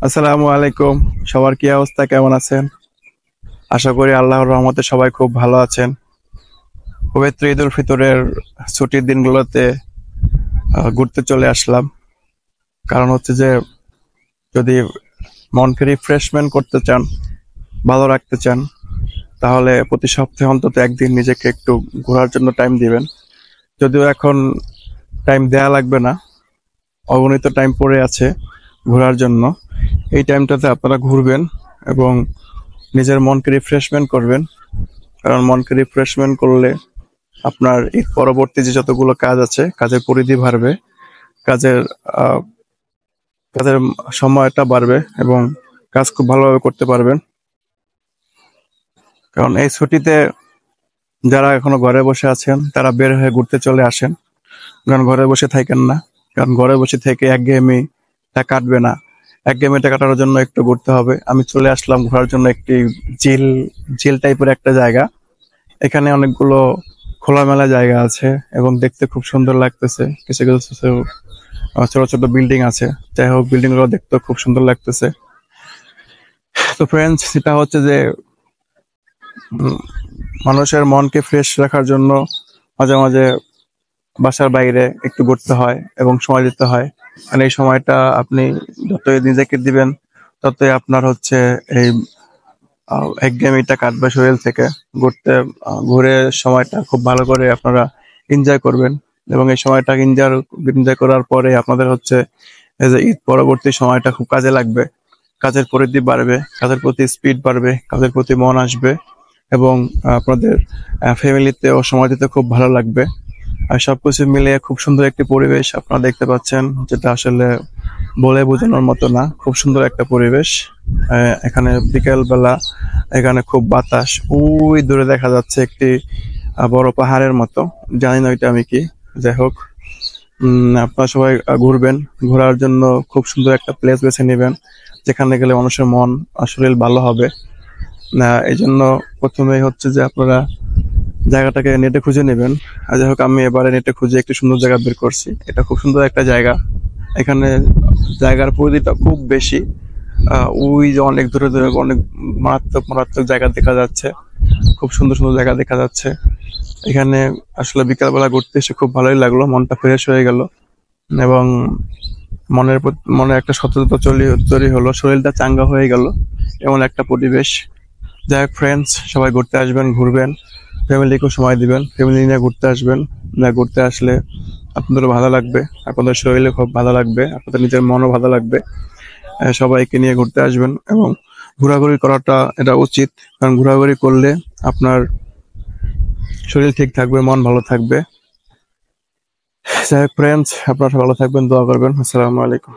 আসসালামু আলাইকুম। সবার কি অবস্থা, কেমন আছেন? আশা করি আল্লাহর রহমতে সবাই খুব ভালো আছেন। পবিত্র ঈদ উল ফিতরের ছুটির দিনগুলোতে ঘুরতে চলে আসলাম। কারণ হচ্ছে যে যদি মনকে রিফ্রেশমেন্ট করতে চান, ভালো রাখতে চান, তাহলে প্রতি সপ্তাহে অন্তত একদিন নিজেকে একটু ঘোরার জন্য টাইম দিবেন। যদিও এখন টাইম দেয়া লাগবে না, অগণিত টাইম পড়ে আছে ঘোরার জন্য। এই টাইমটাতে আপনারা ঘুরবেন এবং নিজের মনকে রিফ্রেশমেন্ট করবেন। কারণ মনকে রিফ্রেশমেন্ট করলে আপনার ঈদ পরবর্তী যে যতগুলো কাজ আছে, কাজের পরিধি বাড়বে, কাজের আহ, কাজের সময়টা বাড়বে এবং কাজ খুব ভালোভাবে করতে পারবেন। কারণ এই ছুটিতে যারা এখনো ঘরে বসে আছেন তারা বের হয়ে ঘুরতে চলে আসেন। কারণ ঘরে বসে থাকেন না, কারণ ঘরে বসে থেকে একঘেয়েমিটা কাটবে না। একঘেয়েমিটা কাটানোর জন্য একটু ঘুরতে হবে। আমি চলে আসলাম ঘোরার জন্য একটি ঝিল ঝিল টাইপের একটা জায়গা। এখানে অনেকগুলো খোলামেলা জায়গা আছে এবং দেখতে খুব সুন্দর লাগতেছে। কিছু কিছু ছোট ছোট বিল্ডিং আছে। যাই হোক, বিল্ডিং গুলো দেখতে খুব সুন্দর লাগতেছে। তো ফ্রেন্ডস, এটা হচ্ছে যে উম, মানুষের মনকে ফ্রেশ রাখার জন্য মাঝে মাঝে বাসার বাইরে একটু ঘুরতে হয় এবং সময় দিতে হয়। আর এই সময়টা আপনি যতই নিজেকে দিবেন, ততই আপনার হচ্ছে এই একঘেয়েমিটা কাটবে শরীর থেকে। ঘুরে সময়টা খুব ভালো করে আপনারা এনজয় করবেন এবং এই সময়টা এনজয় এনজয় করার পরে আপনাদের হচ্ছে এই যে ঈদ পরবর্তী সময়টা খুব কাজে লাগবে। কাজের পরিধি বাড়বে, কাজের প্রতি স্পিড বাড়বে, কাজের প্রতি মন আসবে এবং আপনাদের ফ্যামিলিতেও সময় দিতে খুব ভালো লাগবে। আর সবকিছু মিলিয়ে খুব সুন্দর একটি পরিবেশ আপনারা দেখতে পাচ্ছেন, যেটা আসলে বলে বোঝানোর মতো না। খুব সুন্দর একটা পরিবেশ। এখানে বিকেল বেলা এখানে খুব বাতাস। ওই দূরে দেখা যাচ্ছে একটি বড় পাহাড়ের মতো, জানি না ওইটা আমি কি। যাই হোক, আপনারা সবাই ঘুরবেন। ঘোরার জন্য খুব সুন্দর একটা প্লেস বেছে নেবেন, যেখানে গেলে মানুষের মন আর শরীর ভালো হবে। এই জন্য প্রথমেই হচ্ছে যে আপনারা জায়গাটাকে নেটে খুঁজে নেবেন। আর যাই হোক, আমি এবারে নেটে খুঁজে একটি সুন্দর জায়গা বের করছি। এটা খুব সুন্দর একটা জায়গা। এখানে জায়গার পরিধিটা খুব বেশি। ওই যে অনেক দূরে দূরে অনেক মারাত্মক মারাত্মক জায়গা দেখা যাচ্ছে। খুব সুন্দর সুন্দর জায়গা দেখা যাচ্ছে। এখানে আসলে বিকালবেলা ঘুরতে এসে খুব ভালোই লাগলো, মনটা ফ্রেশ হয়ে গেল এবং মনে একটা সচেতনতা তৈরি হলো, শরীরটা চাঙ্গা হয়ে গেল। এমন একটা পরিবেশ। যাই হোক ফ্রেন্ডস, সবাই ঘুরতে আসবেন, ঘুরবেন, ফ্যামিলিকেও সময় দিবেন, ফ্যামিলি নিয়ে ঘুরতে আসবেন। ঘুরতে আসলে আপনাদেরও ভালো লাগবে, আপনাদের শরীরে খুব ভালো লাগবে, আপনাদের নিজের মনও ভালো লাগবে। সবাইকে নিয়ে ঘুরতে আসবেন এবং ঘোরাঘুরি করাটা এটা উচিত। কারণ ঘোরাঘুরি করলে আপনার শরীর ঠিক থাকবে, মন ভালো থাকবে। যাই হোক ফ্রেন্ডস, আপনারা ভালো থাকবেন, দোয়া করবেন। আসসালামু আলাইকুম।